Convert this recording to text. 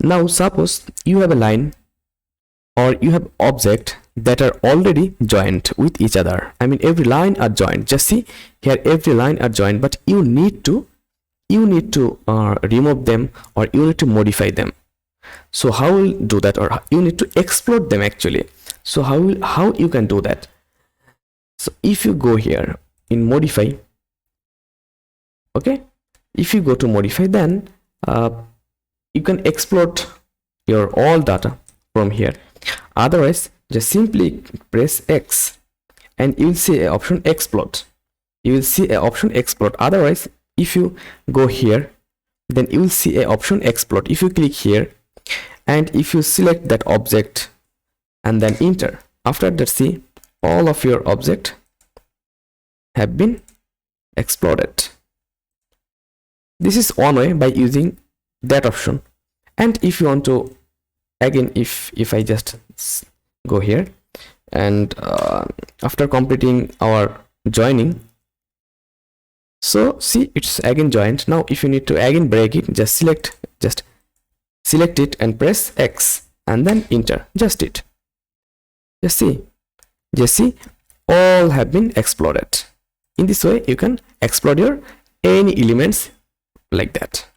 Now suppose you have a line or you have object that are already joined with each other. I mean every line are joined. Just see here, every line are joined, but you need to remove them, or you need to modify them. So how will do that? Or you need to explode them actually. So how you can do that? So if you go here in modify, okay, if you go to modify, then you can explode your all data from here. Otherwise, just simply press X and you will see an option explode. You will see an option explode. Otherwise, if you go here, then you will see an option explode. If you click here and if you select that object and then enter, after that, see all of your object have been exploded. This is one way by using that option. And if you want to, again, if I just go here and after completing our joining, so see it's again joined. Now if you need to again break it, just select it and press X and then enter. Just see all have been exploded. In this way you can explode your any elements like that.